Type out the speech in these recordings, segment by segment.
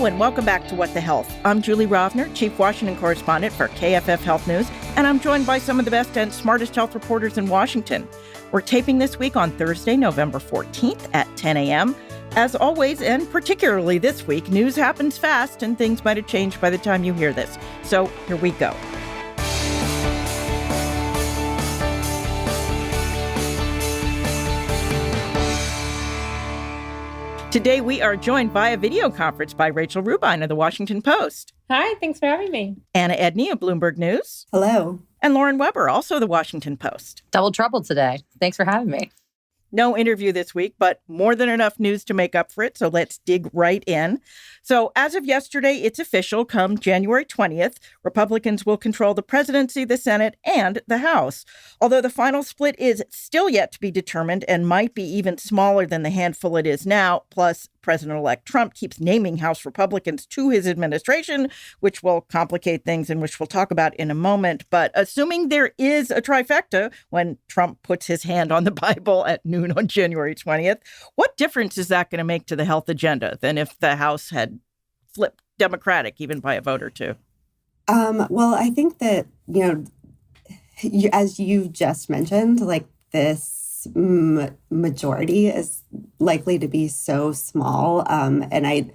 Hello and welcome back to What the Health. I'm Julie Rovner, Chief Washington Correspondent for KFF Health News, and I'm joined by some of the best and smartest health reporters in Washington. We're taping this week on Thursday, November 14th at 10 a.m. As always, and particularly this week, news happens fast and things might have changed by the time you hear this. So here we go. Today, we are joined via video conference by Rachel Roubein of the Washington Post. Hi, thanks for having me. Anna Edney of Bloomberg News. Hello. And Lauren Weber, also the Washington Post. Double trouble today. Thanks for having me. No interview this week, but more than enough news to make up for it. So let's dig right in. So as of yesterday, it's official. Come January 20th, Republicans will control the presidency, the Senate, and the House. Although the final split is still yet to be determined and might be even smaller than the handful it is now. Plus, President-elect Trump keeps naming House Republicans to his administration, which will complicate things and which we'll talk about in a moment. But assuming there is a trifecta when Trump puts his hand on the Bible at noon on January 20th, what difference is that going to make to the health agenda than if the House had flipped Democratic, even by a vote or two? Well, I think that, as you just mentioned, like this majority is likely to be so small. And I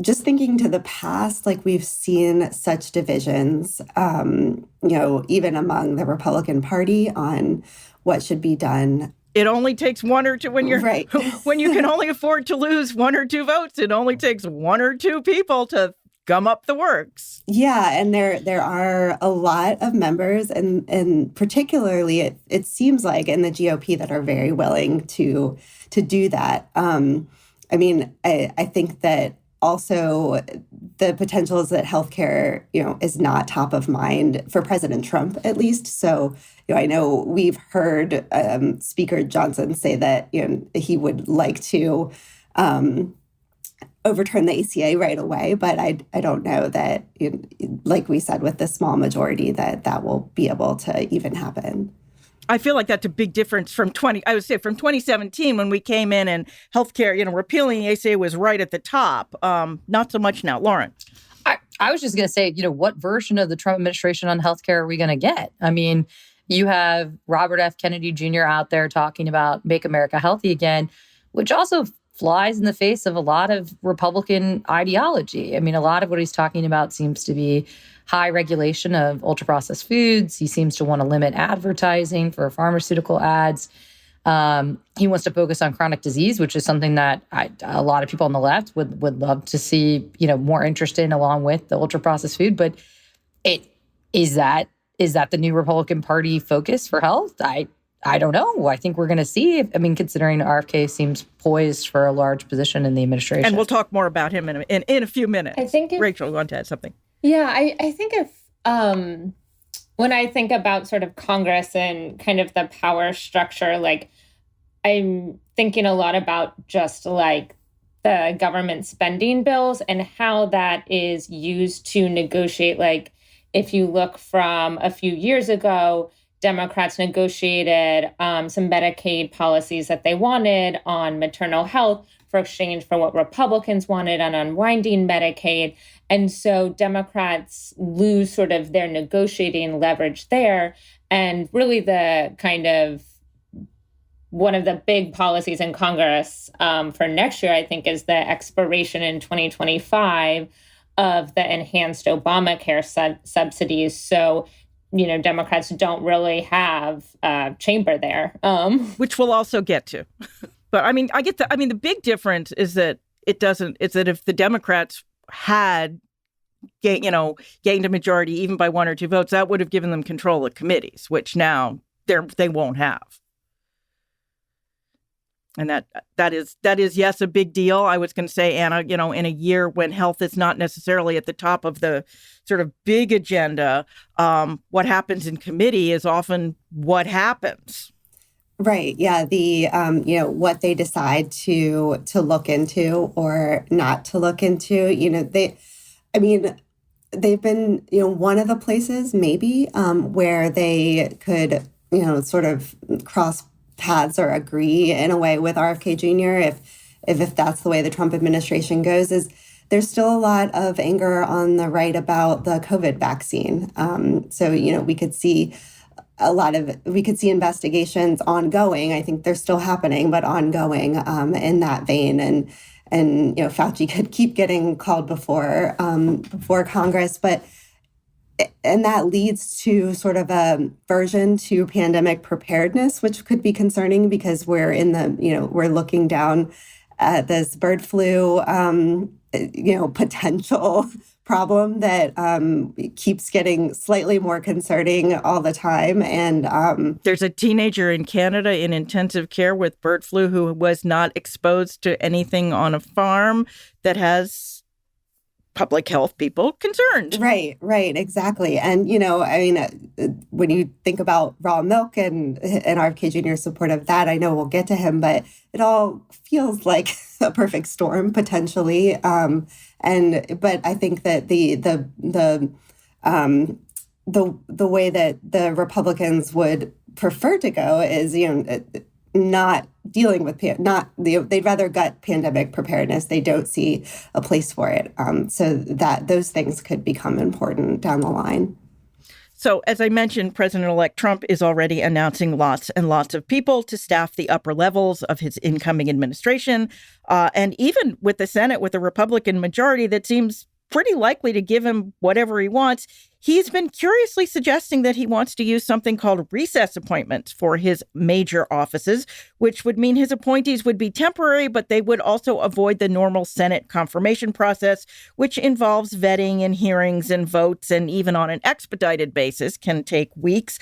just thinking to the past, like we've seen such divisions, even among the Republican Party on what should be done. It only takes one or two when you're right. When you can only afford to lose one or two votes. It only takes one or two people to gum up the works. Yeah, and there are a lot of members, and particularly it seems like in the GOP that are very willing to do that. I think that also the potential is that healthcare, is not top of mind for President Trump, at least. So, I know we've heard Speaker Johnson say that he would like to overturn the ACA right away, but I don't know that, like we said, with the small majority, that will be able to even happen. I feel like that's a big difference from 2017 when we came in and healthcare, repealing the ACA was right at the top. Not so much now. Lauren. I was just going to say, what version of the Trump administration on healthcare are we going to get? I mean, you have Robert F. Kennedy Jr. out there talking about Make America Healthy Again, which also flies in the face of a lot of Republican ideology. I mean, a lot of what he's talking about seems to be high regulation of ultra-processed foods. He seems to want to limit advertising for pharmaceutical ads. He wants to focus on chronic disease, which is something that a lot of people on the left would love to see, more interest in, along with the ultra-processed food. But is that the new Republican Party focus for health? I don't know. I think we're going to see. Considering RFK seems poised for a large position in the administration. And we'll talk more about him in a few minutes. I think Rachel, you want to add something? Yeah, I think when I think about sort of Congress and kind of the power structure, like I'm thinking a lot about just like the government spending bills and how that is used to negotiate. Like if you look from a few years ago, Democrats negotiated some Medicaid policies that they wanted on maternal health for exchange for what Republicans wanted on unwinding Medicaid. And so Democrats lose sort of their negotiating leverage there. And really the kind of one of the big policies in Congress for next year, I think, is the expiration in 2025 of the enhanced Obamacare subsidies. So Democrats don't really have a chamber there. Which we'll also get to. But the big difference is that if the Democrats had gained a majority even by one or two votes, that would have given them control of committees, which now they won't have. And that is, yes, a big deal. I was going to say, Anna, in a year when health is not necessarily at the top of the sort of big agenda, what happens in committee is often what happens. Right. Yeah. The, what they decide to look into or not to look into, they've been, one of the places maybe where they could, sort of cross paths or agree in a way with RFK Jr. if that's the way the Trump administration goes, is there's still a lot of anger on the right about the COVID vaccine. So, we could see investigations ongoing. I think they're still happening, but ongoing in that vein. And Fauci could keep getting called before Congress, and that leads to sort of a version to pandemic preparedness, which could be concerning because we're we're looking down at this bird flu, potential problem that keeps getting slightly more concerning all the time. And there's a teenager in Canada in intensive care with bird flu who was not exposed to anything on a farm that has public health people concerned. Right, exactly. And, when you think about raw milk and RFK Jr.'s support of that, I know we'll get to him, but it all feels like a perfect storm potentially. But I think that the way that the Republicans would prefer to go is, not dealing with they'd rather gut pandemic preparedness. They don't see a place for it. So that those things could become important down the line. So, as I mentioned, President-elect Trump is already announcing lots and lots of people to staff the upper levels of his incoming administration. And even with the Senate, with a Republican majority that seems pretty likely to give him whatever he wants, he's been curiously suggesting that he wants to use something called recess appointments for his major offices, which would mean his appointees would be temporary, but they would also avoid the normal Senate confirmation process, which involves vetting and hearings and votes, and even on an expedited basis can take weeks.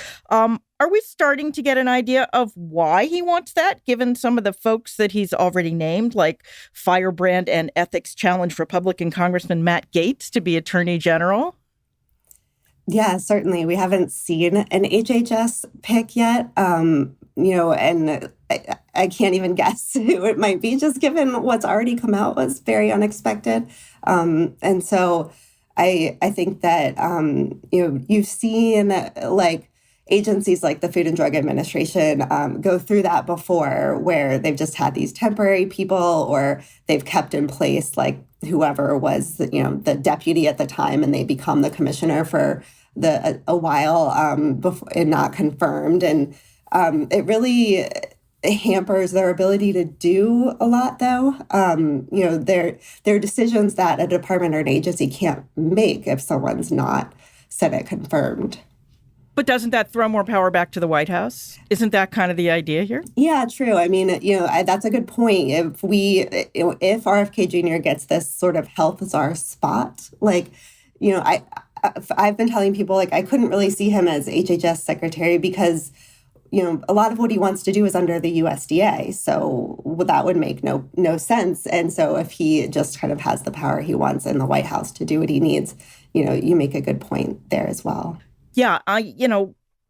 Are we starting to get an idea of why he wants that, given some of the folks that he's already named, like firebrand and ethics challenge Republican Congressman Matt Gaetz to be Attorney General? Yeah, certainly. We haven't seen an HHS pick yet, and I can't even guess who it might be, just given what's already come out was very unexpected. And so I think that, you've seen agencies like the Food and Drug Administration go through that before, where they've just had these temporary people, or they've kept in place like whoever was the deputy at the time, and they become the commissioner for a while before, and not confirmed. And it really hampers their ability to do a lot, though. There are decisions that a department or an agency can't make if someone's not Senate confirmed. But doesn't that throw more power back to the White House? Isn't that kind of the idea here? Yeah, true. I mean, that's a good point. If RFK Jr. gets this sort of health czar spot, I've been telling people, I couldn't really see him as HHS secretary because, a lot of what he wants to do is under the USDA. So that would make no sense. And so if he just kind of has the power he wants in the White House to do what he needs, you make a good point there as well. Yeah,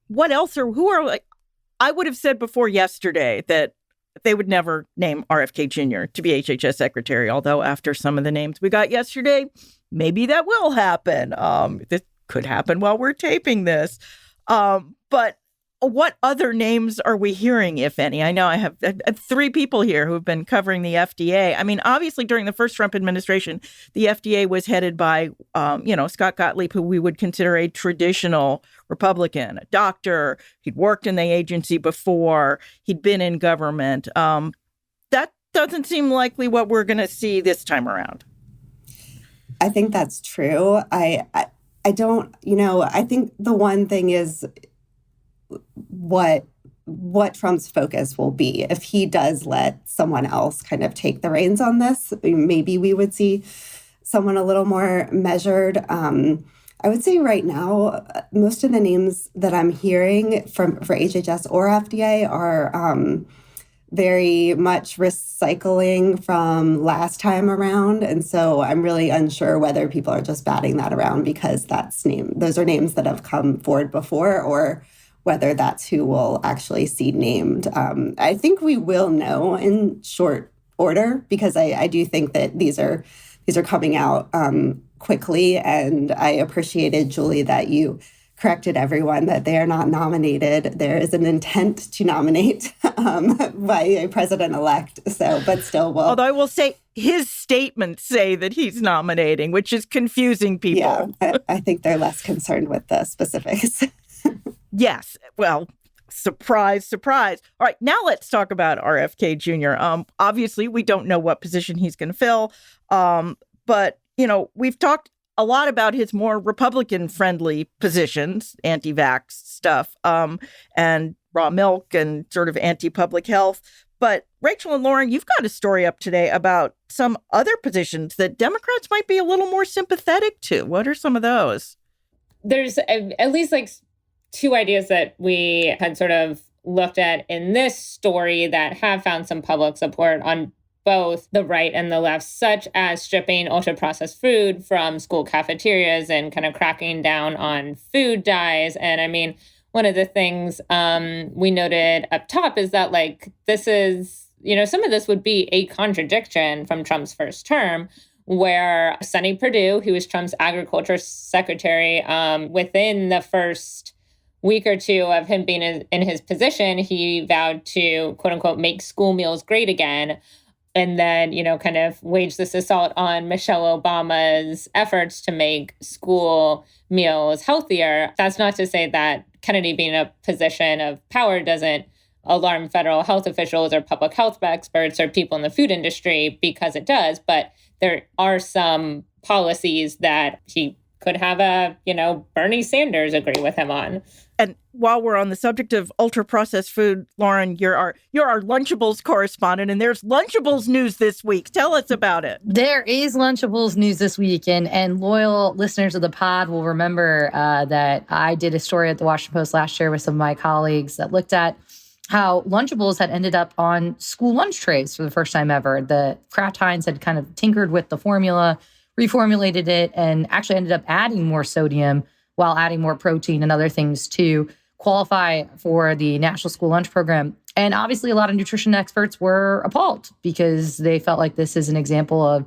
what else I would have said before yesterday that they would never name RFK Jr. to be HHS secretary, although after some of the names we got yesterday, maybe that will happen. This could happen while we're taping this. But what other names are we hearing, if any? I know I have three people here who've been covering the FDA. I mean, obviously, during the first Trump administration, the FDA was headed by, Scott Gottlieb, who we would consider a traditional Republican, a doctor. He'd worked in the agency before. He'd been in government. That doesn't seem likely what we're going to see this time around. I think that's true. I don't, I think the one thing is what Trump's focus will be. If he does let someone else kind of take the reins on this, maybe we would see someone a little more measured. I would say right now, most of the names that I'm hearing for HHS or FDA are very much recycling from last time around. And so I'm really unsure whether people are just batting that around because those are names that have come forward before, or whether that's who we'll actually see named. I think we will know in short order, because I do think that these are coming out quickly. And I appreciated, Julie, that you corrected everyone that they are not nominated. There is an intent to nominate by a president-elect. So, but still will. Although I will say his statements say that he's nominating, which is confusing people. Yeah, I think they're less concerned with the specifics. Yes. Well, surprise, surprise. All right. Now let's talk about RFK Jr. Obviously, we don't know what position he's going to fill. But, we've talked a lot about his more Republican-friendly positions, anti-vax stuff, and raw milk and sort of anti-public health. But Rachel and Lauren, you've got a story up today about some other positions that Democrats might be a little more sympathetic to. What are some of those? There's at least like two ideas that we had sort of looked at in this story that have found some public support on both the right and the left, such as stripping ultra-processed food from school cafeterias and kind of cracking down on food dyes. And I mean, one of the things we noted up top is that, like, this is, some of this would be a contradiction from Trump's first term, where Sonny Perdue, who was Trump's agriculture secretary, within the first week or two of him being in his position, he vowed to, quote unquote, make school meals great again. And then, kind of wage this assault on Michelle Obama's efforts to make school meals healthier. That's not to say that Kennedy being in a position of power doesn't alarm federal health officials or public health experts or people in the food industry, because it does. But there are some policies that he could have Bernie Sanders agree with him on. And while we're on the subject of ultra-processed food, Lauren, you're our Lunchables correspondent, and there's Lunchables news this week. Tell us about it. There is Lunchables news this week, and loyal listeners of the pod will remember that I did a story at the Washington Post last year with some of my colleagues that looked at how Lunchables had ended up on school lunch trays for the first time ever. The Kraft Heinz had kind of tinkered with the formula, reformulated it, and actually ended up adding more sodium while adding more protein and other things to qualify for the National School Lunch Program. And obviously, a lot of nutrition experts were appalled because they felt like this is an example of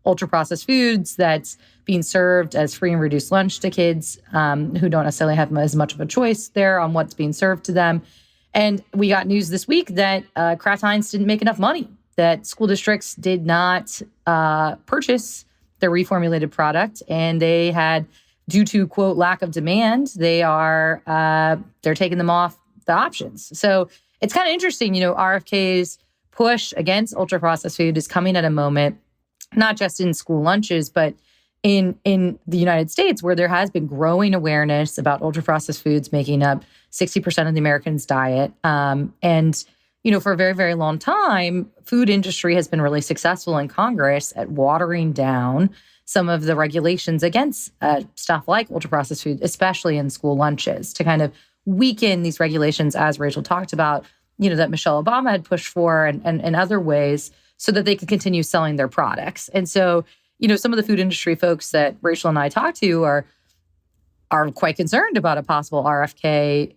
ultra-processed foods that's being served as free and reduced lunch to kids who don't necessarily have as much of a choice there on what's being served to them. And we got news this week that Kraft Heinz didn't make enough money, that school districts did not purchase their reformulated product, and they had, due to, quote, lack of demand, they're taking them off the options. So it's kind of interesting, RFK's push against ultra-processed food is coming at a moment, not just in school lunches, but in the United States, where there has been growing awareness about ultra-processed foods making up 60% of the Americans' diet. And for a very, very long time, food industry has been really successful in Congress at watering down some of the regulations against stuff like ultra-processed food, especially in school lunches, to kind of weaken these regulations, as Rachel talked about, that Michelle Obama had pushed for and other ways, so that they could continue selling their products. And so, some of the food industry folks that Rachel and I talked to are quite concerned about a possible RFK,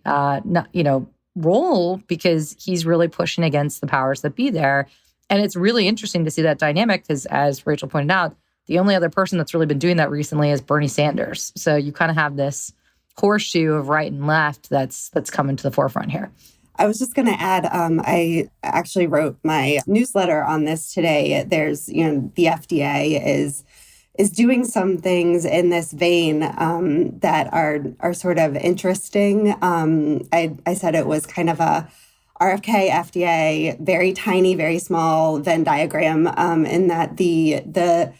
role, because he's really pushing against the powers that be there. And it's really interesting to see that dynamic, because, as Rachel pointed out, the only other person that's really been doing that recently is Bernie Sanders. So you kind of have this horseshoe of right and left that's coming to the forefront here. I was just going to add, I actually wrote my newsletter on this today. There's, the FDA is doing some things in this vein that are sort of interesting. I said it was kind of a RFK, FDA, very tiny, very small Venn diagram, in that the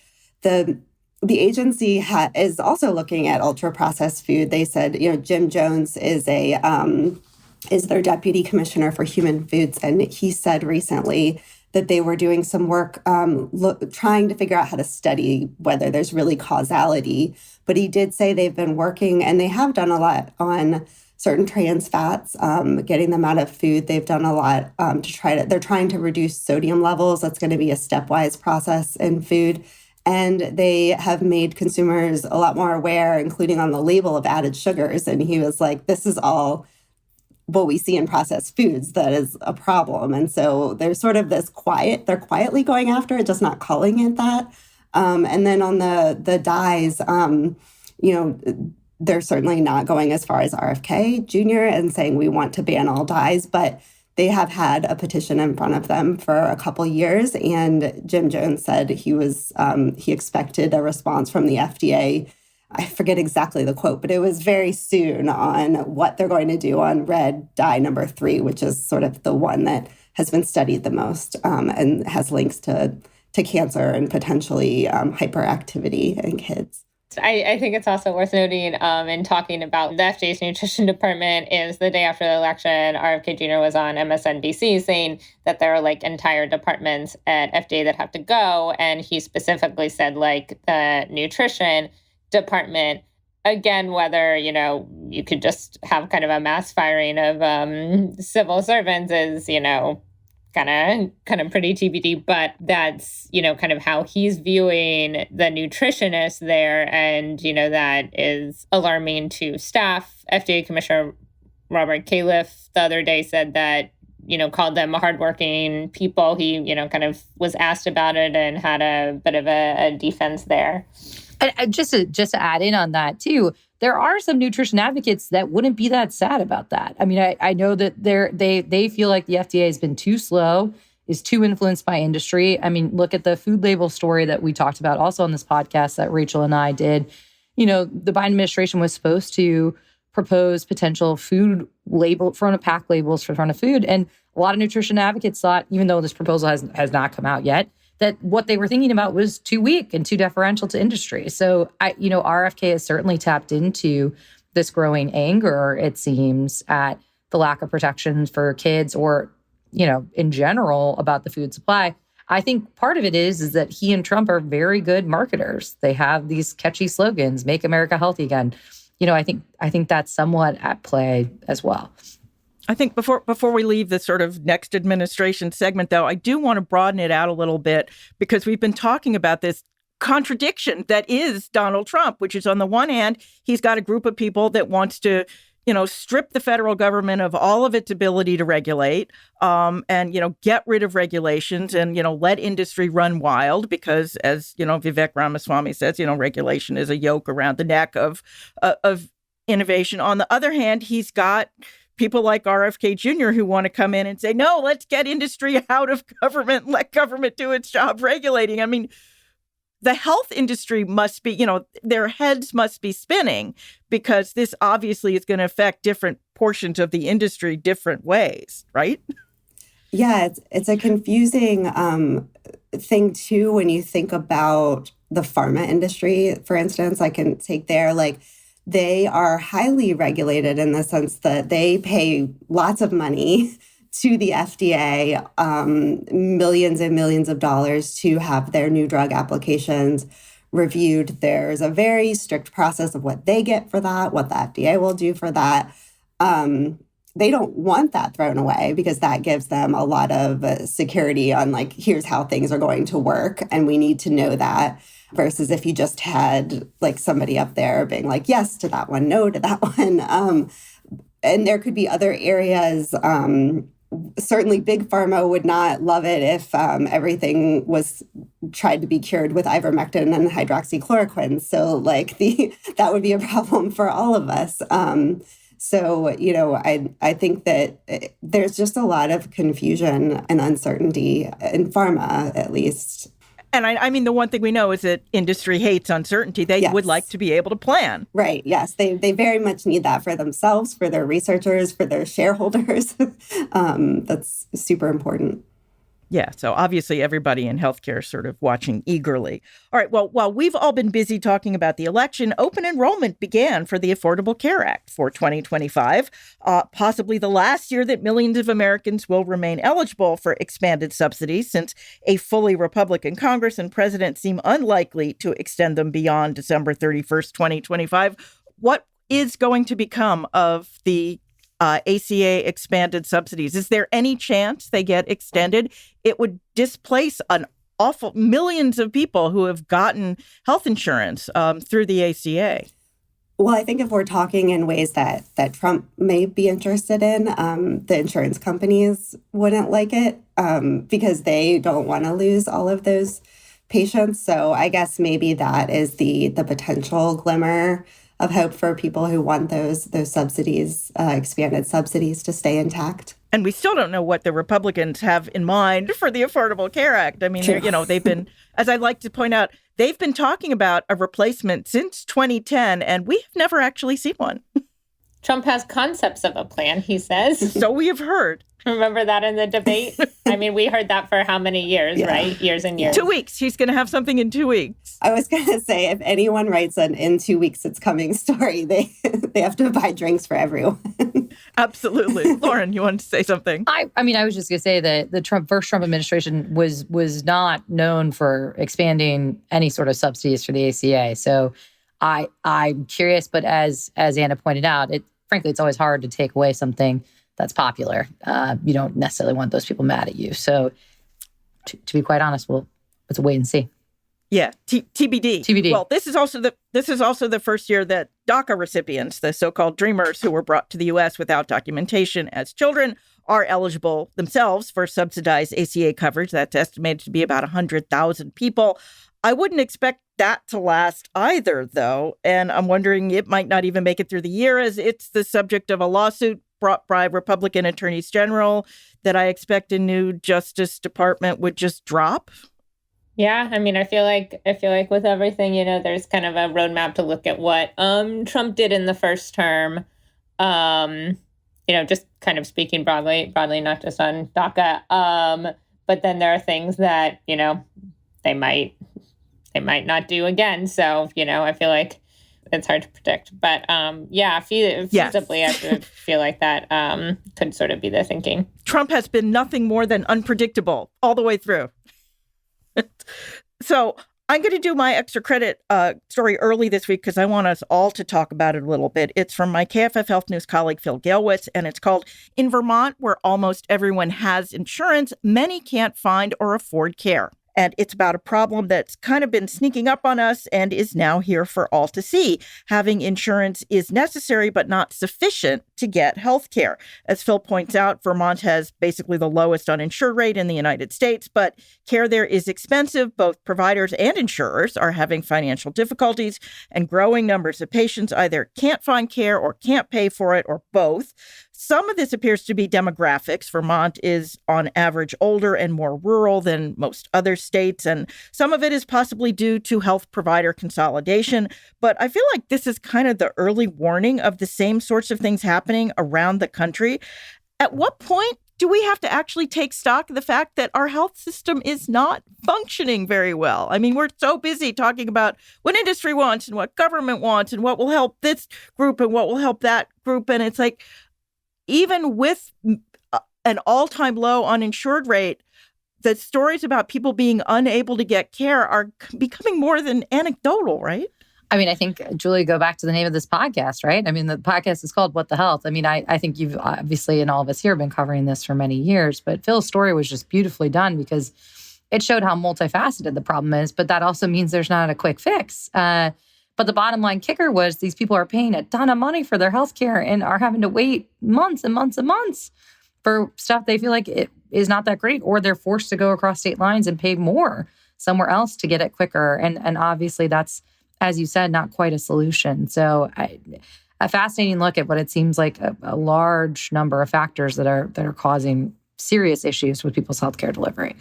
agency is also looking at ultra-processed food. They said, Jim Jones is their deputy commissioner for human foods, and he said recently that they were doing some work trying to figure out how to study whether there's really causality. But he did say they've been working, and they have done a lot on certain trans fats, getting them out of food. They've done a lot they're trying to reduce sodium levels. That's going to be a stepwise process in food. And they have made consumers a lot more aware, including on the label, of added sugars. And he was like, this is all what we see in processed foods that is a problem. And so there's sort of this they're quietly going after it, just not calling it that. And then on the dyes, they're certainly not going as far as RFK Jr. and saying we want to ban all dyes, but they have had a petition in front of them for a couple years. And Jim Jones said he expected a response from the FDA. I forget exactly the quote, but it was very soon on what they're going to do on red dye number 3, which is sort of the one that has been studied the most and has links to cancer and potentially hyperactivity in kids. I think it's also worth noting in talking about the FDA's nutrition department is the day after the election, RFK Jr. was on MSNBC saying that there are like entire departments at FDA that have to go. And he specifically said like the nutrition department, again, whether, you could just have kind of a mass firing of civil servants is, kind of pretty TBD, but that's, kind of how he's viewing the nutritionists there. And, that is alarming to staff. FDA Commissioner Robert Califf the other day said that, called them hardworking people. He, kind of was asked about it and had a bit of a defense there. And just to add in on that too, there are some nutrition advocates that wouldn't be that sad about that. I mean, I know that they feel like the FDA has been too slow, is too influenced by industry. I mean, look at the food label story that we talked about also on this podcast that Rachel and I did. The Biden administration was supposed to propose potential food label, front of pack labels for front of food. And a lot of nutrition advocates thought, even though this proposal has not come out yet, that what they were thinking about was too weak and too deferential to industry. So, RFK has certainly tapped into this growing anger, it seems, at the lack of protections for kids or, in general about the food supply. I think part of it is that he and Trump are very good marketers. They have these catchy slogans, "Make America Healthy Again." I think that's somewhat at play as well. I think before we leave this sort of next administration segment, though, I do want to broaden it out a little bit because we've been talking about this contradiction that is Donald Trump, which is on the one hand, he's got a group of people that wants to, strip the federal government of all of its ability to regulate and, get rid of regulations and, let industry run wild because, as, Vivek Ramaswamy says, regulation is a yoke around the neck of innovation. On the other hand, he's got people like RFK Jr. who want to come in and say, no, let's get industry out of government, let government do its job regulating. I mean, the health industry must be, their heads must be spinning because this obviously is going to affect different portions of the industry different ways, right? Yeah, it's a confusing thing, too, when you think about the pharma industry, for instance. I can take there, they are highly regulated in the sense that they pay lots of money to the FDA, millions and millions of dollars to have their new drug applications reviewed. There's a very strict process of what they get for that, what the FDA will do for that. They don't want that thrown away because that gives them a lot of security on here's how things are going to work. And we need to know that. Versus if you just had somebody up there being yes to that one, no to that one. And there could be other areas. Certainly big pharma would not love it if everything was tried to be cured with ivermectin and hydroxychloroquine. So that would be a problem for all of us. So, I think that there's just a lot of confusion and uncertainty in pharma, at least. And I mean, the one thing we know is that industry hates uncertainty. They would like to be able to plan. Right. Yes. They very much need that for themselves, for their researchers, for their shareholders. That's super important. Yeah. So obviously everybody in healthcare is sort of watching eagerly. All right. Well, while we've all been busy talking about the election, open enrollment began for the Affordable Care Act for 2025, possibly the last year that millions of Americans will remain eligible for expanded subsidies since a fully Republican Congress and president seem unlikely to extend them beyond December 31st, 2025. What is going to become of the ACA expanded subsidies? Is there any chance they get extended? It would displace an awful millions of people who have gotten health insurance through the ACA. Well, I think if we're talking in ways that Trump may be interested in, the insurance companies wouldn't like it because they don't want to lose all of those patients. So I guess maybe that is the potential glimmer hope for people who want those subsidies, expanded subsidies, to stay intact. And we still don't know what the Republicans have in mind for the Affordable Care Act. I mean, they've been, as I like to point out, they've been talking about a replacement since 2010, and we have never actually seen one. Trump has concepts of a plan, he says. So we have heard. Remember that in the debate? I mean, we heard that for how many years, right? Years and years. 2 weeks. He's going to have something in 2 weeks. I was going to say, if anyone writes an "in 2 weeks it's coming" story, they have to buy drinks for everyone. Absolutely. Lauren, you wanted to say something? I mean, I was just going to say that the first Trump administration was not known for expanding any sort of subsidies for the ACA. So I'm curious, but as Anna pointed out, frankly, it's always hard to take away something that's popular. You don't necessarily want those people mad at you. So to be quite honest, let's wait and see. Yeah, TBD. TBD. Well, this is also the first year that DACA recipients, the so-called dreamers who were brought to the U.S. without documentation as children, are eligible themselves for subsidized ACA coverage. That's estimated to be about 100,000 people. I wouldn't expect that to last either, though. And I'm wondering it might not even make it through the year, as it's the subject of a lawsuit brought by Republican attorneys general that I expect a new Justice Department would just drop. Yeah, I mean, I feel like with everything, there's kind of a roadmap to look at what Trump did in the first term. Just kind of speaking broadly, not just on DACA. But then there are things that they might not do again. So I feel like it's hard to predict. But feasibly, I feel like that could sort of be the thinking. Trump has been nothing more than unpredictable all the way through. So I'm going to do my extra credit story early this week because I want us all to talk about it a little bit. It's from my KFF Health News colleague, Phil Galewitz, and it's called "In Vermont, Where Almost Everyone Has Insurance, Many Can't Find or Afford Care." And it's about a problem that's kind of been sneaking up on us and is now here for all to see. Having insurance is necessary, but not sufficient to get health care. As Phil points out, Vermont has basically the lowest uninsured rate in the United States, but care there is expensive. Both providers and insurers are having financial difficulties, and growing numbers of patients either can't find care or can't pay for it, or both. Some of this appears to be demographics. Vermont is on average older and more rural than most other states, and some of it is possibly due to health provider consolidation. But I feel like this is kind of the early warning of the same sorts of things happening around the country. At what point do we have to actually take stock of the fact that our health system is not functioning very well? I mean, we're so busy talking about what industry wants and what government wants and what will help this group and what will help that group. And it's like, even with an all-time low uninsured rate, the stories about people being unable to get care are becoming more than anecdotal, right? I mean, I think, Julie, go back to the name of this podcast, right? I mean, the podcast is called What the Health? I mean, I think you've obviously, and all of us here, have been covering this for many years, but Phil's story was just beautifully done because it showed how multifaceted the problem is, but that also means there's not a quick fix. But the bottom line kicker was these people are paying a ton of money for their health care and are having to wait months and months and months for stuff they feel like it is not that great, or they're forced to go across state lines and pay more somewhere else to get it quicker. And obviously that's, as you said, not quite a solution. So a fascinating look at what it seems like a large number of factors that are causing serious issues with people's healthcare delivery.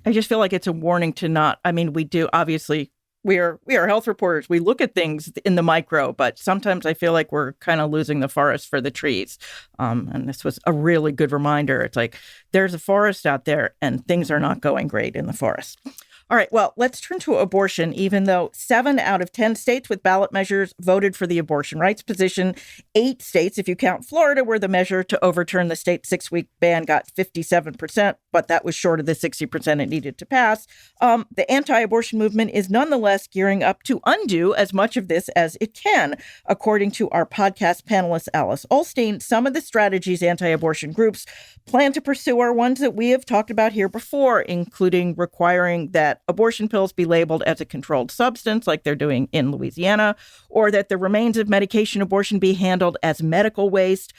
I just feel like it's a warning to not, I mean, we do, obviously, we are health reporters. We look at things in the micro, but sometimes I feel like we're kind of losing the forest for the trees. And this was a really good reminder. It's like there's a forest out there and things are not going great in the forest. All right, well, let's turn to abortion. Even though 7 out of 10 states with ballot measures voted for the abortion rights position, 8 states, if you count Florida, where the measure to overturn the state 6-week ban got 57%, but that was short of the 60% it needed to pass. The anti-abortion movement is nonetheless gearing up to undo as much of this as it can. According to our podcast panelist, Alice Olstein, some of the strategies anti-abortion groups plan to pursue are ones that we have talked about here before, including requiring that abortion pills be labeled as a controlled substance, like they're doing in Louisiana, or that the remains of medication abortion be handled as medical waste.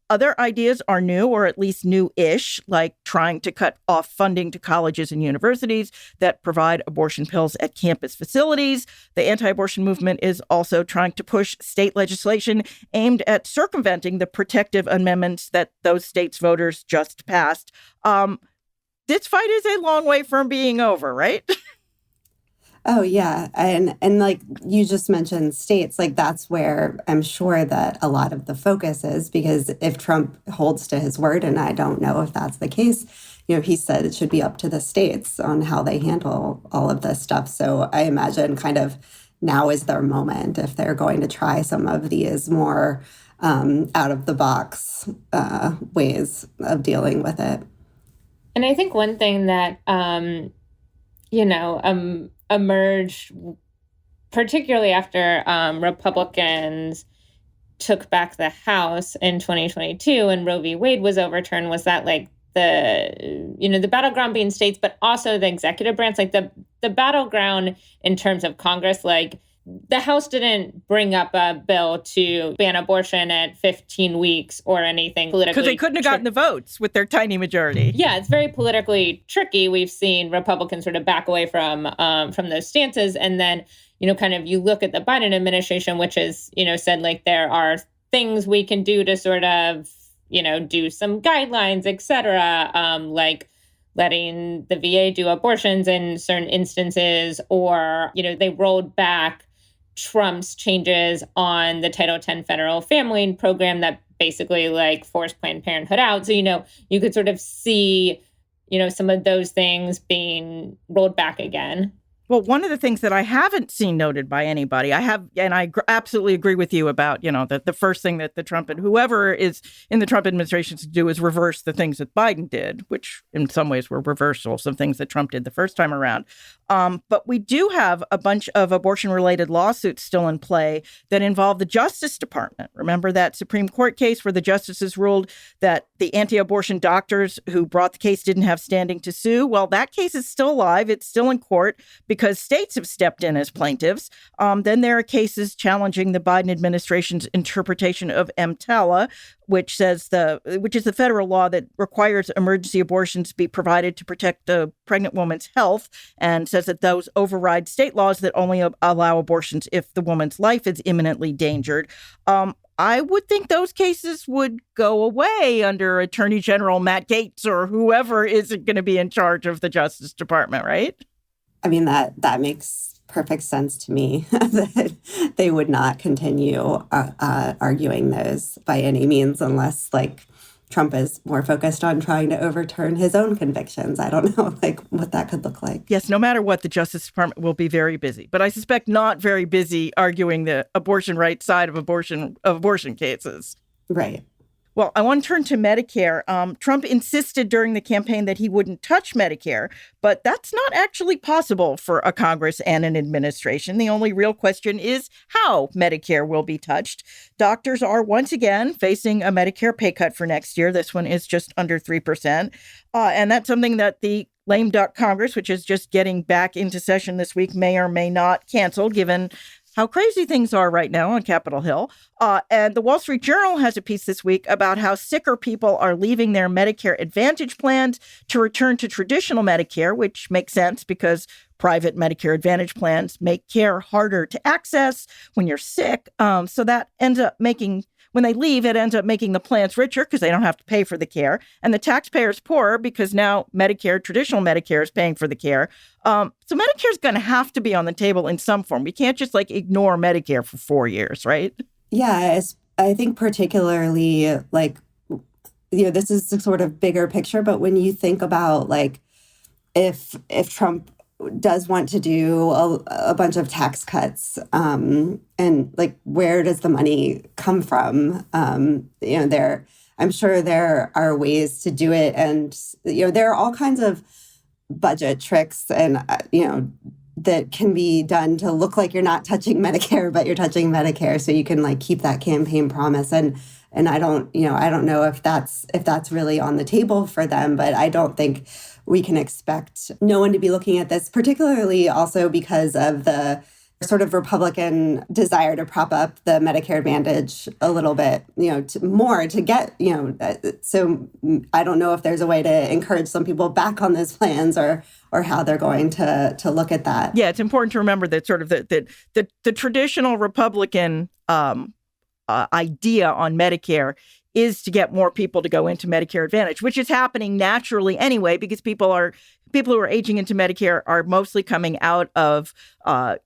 Other ideas are new, or at least new-ish, like trying trying to cut off funding to colleges and universities that provide abortion pills at campus facilities. The anti-abortion movement is also trying to push state legislation aimed at circumventing the protective amendments that those states' voters just passed. This fight is a long way from being over, right? Oh, yeah. And like you just mentioned states, like that's where I'm sure that a lot of the focus is, because if Trump holds to his word, and I don't know if that's the case, he said it should be up to the states on how they handle all of this stuff. So I imagine kind of now is their moment if they're going to try some of these more out of the box ways of dealing with it. And I think one thing that, emerged, particularly after Republicans took back the House in 2022 and Roe v. Wade was overturned, was that like the battleground being states, but also the executive branch, like the battleground in terms of Congress, like the House didn't bring up a bill to ban abortion at 15 weeks or anything politically. Because they couldn't have gotten the votes with their tiny majority. Yeah, it's very politically tricky. We've seen Republicans sort of back away from those stances. And then, kind of you look at the Biden administration, which has, said like there are things we can do to sort of, do some guidelines, et cetera, like letting the VA do abortions in certain instances, or, they rolled back Trump's changes on the Title X federal family program that basically like forced Planned Parenthood out. So, you could sort of see, some of those things being rolled back again. Well, one of the things that I haven't seen noted by anybody, I absolutely agree with you about, that the first thing that the Trump and whoever is in the Trump administration to do is reverse the things that Biden did, which in some ways were reversals of things that Trump did the first time around. But we do have a bunch of abortion-related lawsuits still in play that involve the Justice Department. Remember that Supreme Court case where the justices ruled that the anti-abortion doctors who brought the case didn't have standing to sue? Well, that case is still alive. It's still in court because states have stepped in as plaintiffs. Then there are cases challenging the Biden administration's interpretation of EMTALA, which is the federal law that requires emergency abortions be provided to protect the pregnant woman's health, and says that those override state laws that only allow abortions if the woman's life is imminently endangered. I would think those cases would go away under Attorney General Matt Gaetz or whoever is going to be in charge of the Justice Department, right? I mean, that makes perfect sense to me, that they would not continue arguing those by any means unless, like, Trump is more focused on trying to overturn his own convictions. I don't know, like, what that could look like. Yes, no matter what, the Justice Department will be very busy. But I suspect not very busy arguing the abortion rights side of abortion cases. Right. Well, I want to turn to Medicare. Trump insisted during the campaign that he wouldn't touch Medicare, but that's not actually possible for a Congress and an administration. The only real question is how Medicare will be touched. Doctors are once again facing a Medicare pay cut for next year. This one is just under 3%. And that's something that the lame duck Congress, which is just getting back into session this week, may or may not cancel, given how crazy things are right now on Capitol Hill. And the Wall Street Journal has a piece this week about how sicker people are leaving their Medicare Advantage plans to return to traditional Medicare, which makes sense because private Medicare Advantage plans make care harder to access when you're sick. So that ends up making, when they leave, it ends up making the plans richer because they don't have to pay for the care, and the taxpayers poorer because now traditional Medicare is paying for the care. So Medicare is going to have to be on the table in some form. We can't just ignore Medicare for 4 years, right? Yeah, I think particularly this is a sort of bigger picture, but when you think about if Trump does want to do a bunch of tax cuts, and where does the money come from? I'm sure there are ways to do it, and there are all kinds of budget tricks and that can be done to look like you're not touching Medicare, but you're touching Medicare, so you can keep that campaign promise. And I don't know if that's really on the table for them, but I don't think we can expect no one to be looking at this, particularly also because of the sort of Republican desire to prop up the Medicare Advantage a little bit, more to get, so I don't know if there's a way to encourage some people back on those plans or how they're going to look at that. Yeah, it's important to remember that sort of the traditional Republican idea on Medicare is to get more people to go into Medicare Advantage, which is happening naturally anyway, because people who are aging into Medicare are mostly coming out of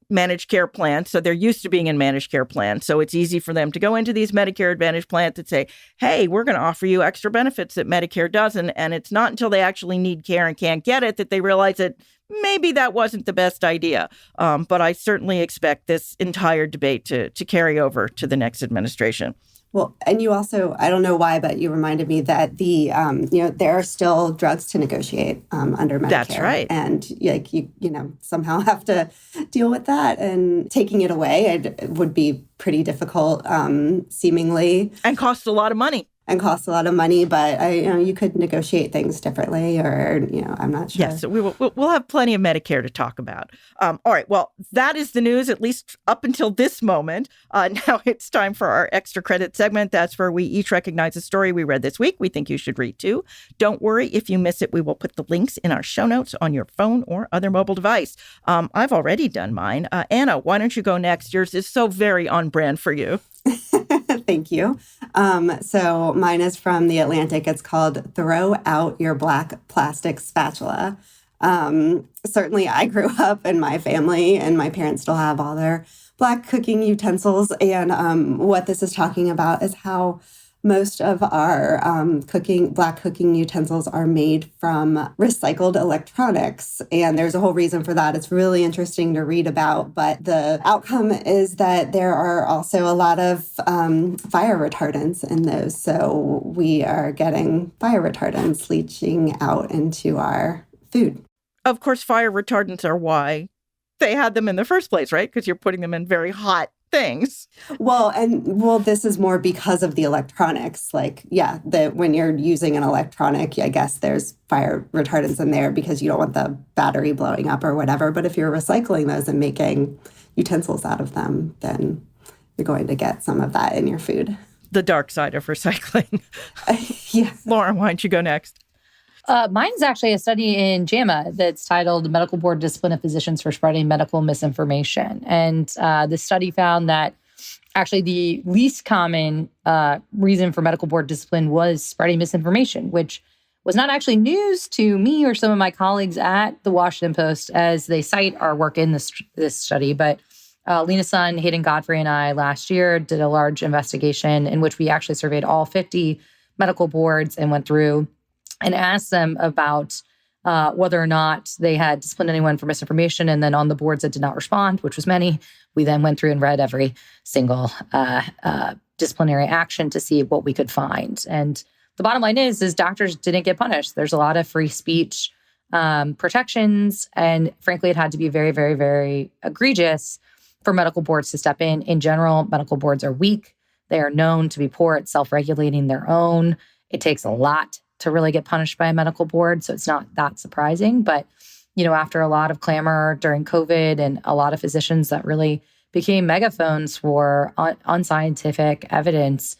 managed care plans. So they're used to being in managed care plans. So it's easy for them to go into these Medicare Advantage plans that say, hey, we're going to offer you extra benefits that Medicare doesn't. And it's not until they actually need care and can't get it that they realize that maybe that wasn't the best idea. But I certainly expect this entire debate to carry over to the next administration. Well, and you also, I don't know why, but you reminded me that there are still drugs to negotiate under Medicare. That's right. And you somehow have to deal with that, and taking it away it would be pretty difficult, seemingly. And cost a lot of money. But you could negotiate things differently, or I'm not sure. Yes, so we'll have plenty of Medicare to talk about. All right, well, that is the news, at least up until this moment. Now it's time for our extra credit segment. That's where we each recognize a story we read this week we think you should read too. Don't worry if you miss it. We will put the links in our show notes on your phone or other mobile device. I've already done mine. Anna, why don't you go next? Yours is so very on brand for you. Thank you. So mine is from The Atlantic. It's called Throw Out Your Black Plastic Spatula. Certainly I grew up in my family, and my parents still have all their black cooking utensils. And what this is talking about is how most of our black cooking utensils are made from recycled electronics. And there's a whole reason for that. It's really interesting to read about. But the outcome is that there are also a lot of fire retardants in those. So we are getting fire retardants leaching out into our food. Of course, fire retardants are why they had them in the first place, right? Because you're putting them in very hot things. Well, this is more because of the electronics. When you're using an electronic, I guess there's fire retardants in there because you don't want the battery blowing up or whatever. But if you're recycling those and making utensils out of them, then you're going to get some of that in your food. The dark side of recycling. Yeah. Lauren, why don't you go next? Mine's actually a study in JAMA that's titled Medical Board Discipline of Physicians for Spreading Medical Misinformation. And the study found that actually the least common reason for medical board discipline was spreading misinformation, which was not actually news to me or some of my colleagues at the Washington Post, as they cite our work in this study. But Lena Sun, Hayden Godfrey, and I last year did a large investigation in which we actually surveyed all 50 medical boards and went through and asked them about whether or not they had disciplined anyone for misinformation. And then on the boards that did not respond, which was many, we then went through and read every single disciplinary action to see what we could find. And the bottom line is doctors didn't get punished. There's a lot of free speech protections. And frankly, it had to be very, very, very egregious for medical boards to step in. In general, medical boards are weak. They are known to be poor at self-regulating their own. It takes a lot to really get punished by a medical board. So it's not that surprising. But, after a lot of clamor during COVID and a lot of physicians that really became megaphones for unscientific evidence,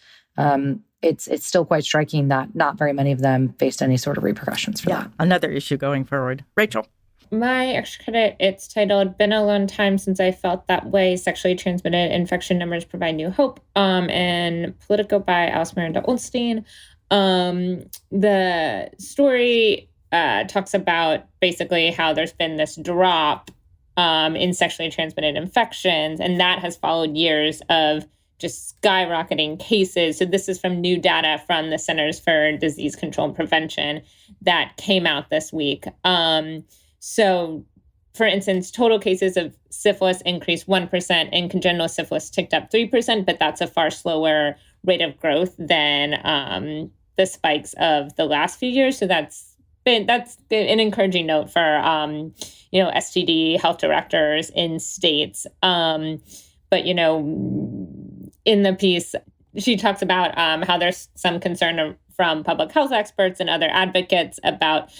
it's still quite striking that not very many of them faced any sort of repercussions for that. Another issue going forward. Rachel. My extra credit, it's titled Been a Long Time Since I Felt That Way, Sexually Transmitted Infection Numbers Provide New Hope, and Politico by Alice Miranda Oldstein. The story talks about basically how there's been this drop in sexually transmitted infections, and that has followed years of just skyrocketing cases. So this is from new data from the Centers for Disease Control and Prevention that came out this week. So, for instance, total cases of syphilis increased 1% and congenital syphilis ticked up 3%, but that's a far slower rate of growth than the spikes of the last few years. So that's an encouraging note for STD health directors in states. But in the piece, she talks about how there's some concern from public health experts and other advocates about,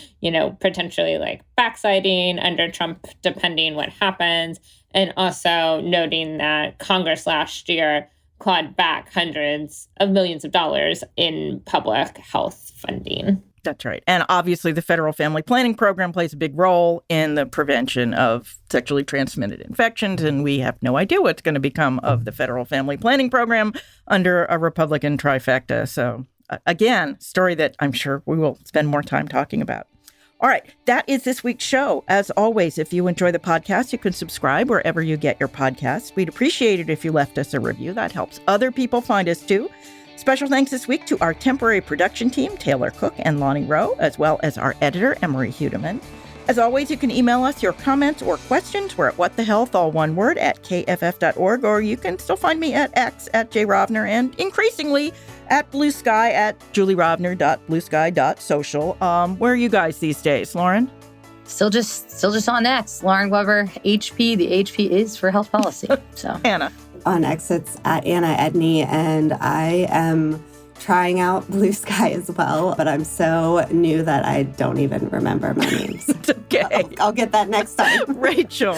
potentially like backsliding under Trump, depending what happens. And also noting that Congress last year clawed back hundreds of millions of dollars in public health funding. That's right. And obviously, the federal family planning program plays a big role in the prevention of sexually transmitted infections. And we have no idea what's going to become of the federal family planning program under a Republican trifecta. So, again, story that I'm sure we will spend more time talking about. All right. That is this week's show. As always, if you enjoy the podcast, you can subscribe wherever you get your podcasts. We'd appreciate it if you left us a review. That helps other people find us, too. Special thanks this week to our temporary production team, Taylor Cook and Lonnie Rowe, as well as our editor, Emery Hudeman. As always, you can email us your comments or questions. We're at whatthehealth, all one word, at kff.org, or you can still find me at X, at jrovner, and increasingly at Blue Sky, at julierovner.bluesky.social. Where are you guys these days, Lauren? Still just on X. Lauren Weber, HP. The HP is for health policy. So Anna. On X, it's at Anna Edney, and I am trying out Blue Sky as well, but I'm so new that I don't even remember my names. It's okay. I'll get that next time. Rachel.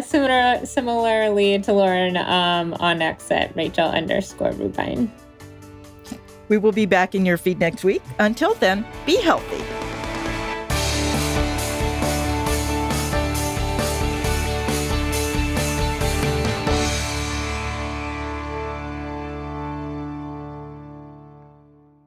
Similarly to Lauren, on X at Rachel_Roubein. We will be back in your feed next week. Until then, be healthy.